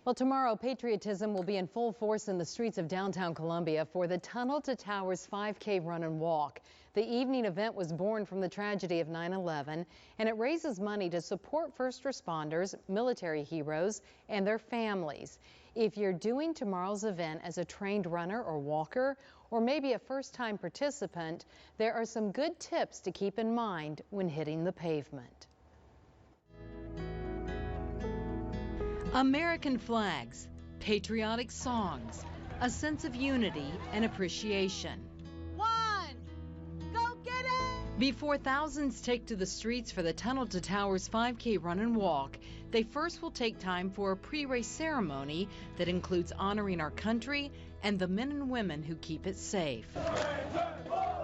Well, tomorrow, patriotism will be in full force in the streets of downtown Columbia for the Tunnel to Towers 5K run and walk. The evening event was born from the tragedy of 9/11, and it raises money to support first responders, military heroes, and their families. If you're doing tomorrow's event as a trained runner or walker, or maybe a first-time participant, there are some good tips to keep in mind when hitting the pavement. American flags, patriotic songs, a sense of unity and appreciation. One, go get it! Before thousands take to the streets for the Tunnel to Towers 5K run and walk, they first will take time for a pre-race ceremony that includes honoring our country and the men and women who keep it safe.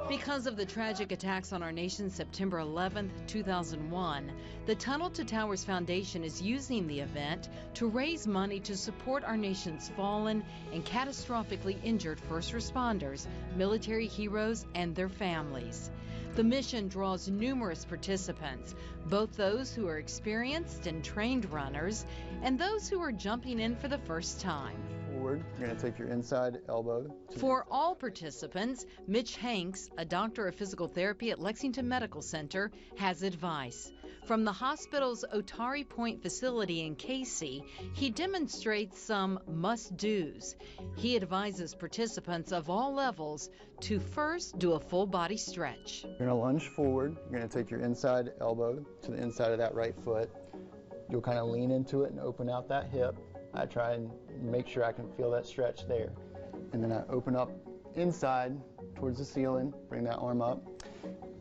Because of the tragic attacks on our nation September 11, 2001, the Tunnel to Towers Foundation is using the event to raise money to support our nation's fallen and catastrophically injured first responders, military heroes, and their families. The mission draws numerous participants, both those who are experienced and trained runners and those who are jumping in for the first time. Forward. You're going to take your inside elbow. For all participants, Mitch Hanks, a doctor of physical therapy at Lexington Medical Center, has advice. From the hospital's Otari Point facility in Casey, he demonstrates some must-dos. He advises participants of all levels to first do a full body stretch. You're going to lunge forward. You're going to take your inside elbow to the inside of that right foot. You'll kind of lean into it and open out that hip. I try and make sure I can feel that stretch there. And then I open up inside towards the ceiling, bring that arm up,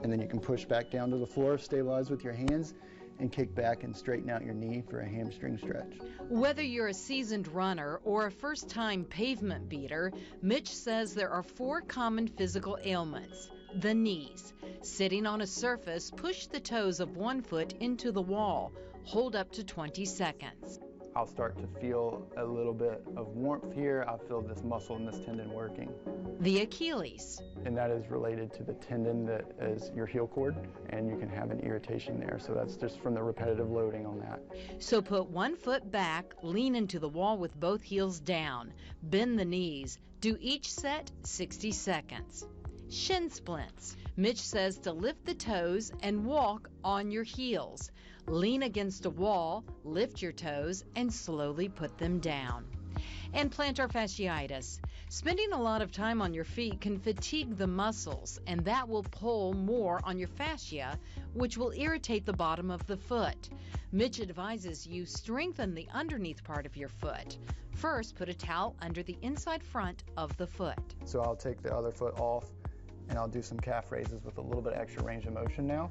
and then you can push back down to the floor, stabilize with your hands, and kick back and straighten out your knee for a hamstring stretch. Whether you're a seasoned runner or a first-time pavement beater, Mitch says there are 4 common physical ailments. The knees. Sitting on a surface, push the toes of one foot into the wall. Hold up to 20 seconds. I'll start to feel a little bit of warmth here. I'll feel this muscle and this tendon working. The Achilles. And that is related to the tendon that is your heel cord, and you can have an irritation there. So that's just from the repetitive loading on that. So put one foot back, lean into the wall with both heels down, bend the knees. Do each set 60 seconds. Shin splints. Mitch says to lift the toes and walk on your heels. Lean against a wall, lift your toes, and slowly put them down. And plantar fasciitis. Spending a lot of time on your feet can fatigue the muscles, and that will pull more on your fascia, which will irritate the bottom of the foot. Mitch advises you strengthen the underneath part of your foot. First, put a towel under the inside front of the foot. So I'll take the other foot off, and I'll do some calf raises with a little bit of extra range of motion now.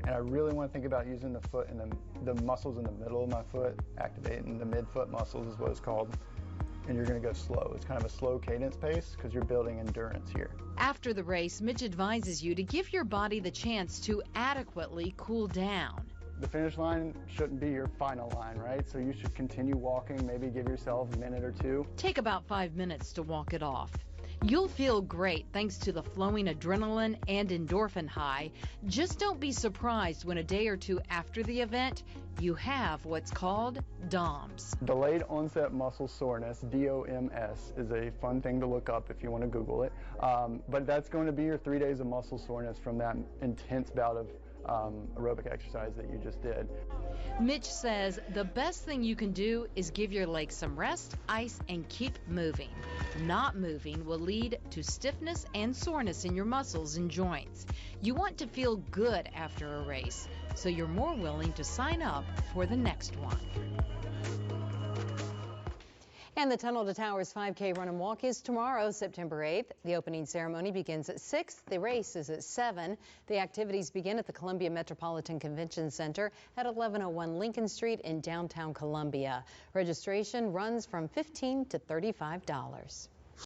And I really want to think about using the foot and the muscles in the middle of my foot, activating the midfoot muscles is what it's called. And you're going to go slow. It's kind of a slow cadence pace because you're building endurance here. After the race, Mitch advises you to give your body the chance to adequately cool down. The finish line shouldn't be your final line, right? So you should continue walking, maybe give yourself a minute or two. Take about 5 minutes to walk it off. You'll feel great thanks to the flowing adrenaline and endorphin high. Just don't be surprised when a day or two after the event, you have what's called DOMS. Delayed onset muscle soreness, DOMS, is a fun thing to look up if you want to Google it. But that's going to be your 3 days of muscle soreness from that intense bout of aerobic exercise that you just did. Mitch says the best thing you can do is give your legs some rest, ice, and keep moving. Not moving will lead to stiffness and soreness in your muscles and joints. You want to feel good after a race, so you're more willing to sign up for the next one. And the Tunnel to Towers 5K run and walk is tomorrow, September 8th. The opening ceremony begins at 6. The race is at 7. The activities begin at the Columbia Metropolitan Convention Center at 1101 Lincoln Street in downtown Columbia. Registration runs from $15 to $35.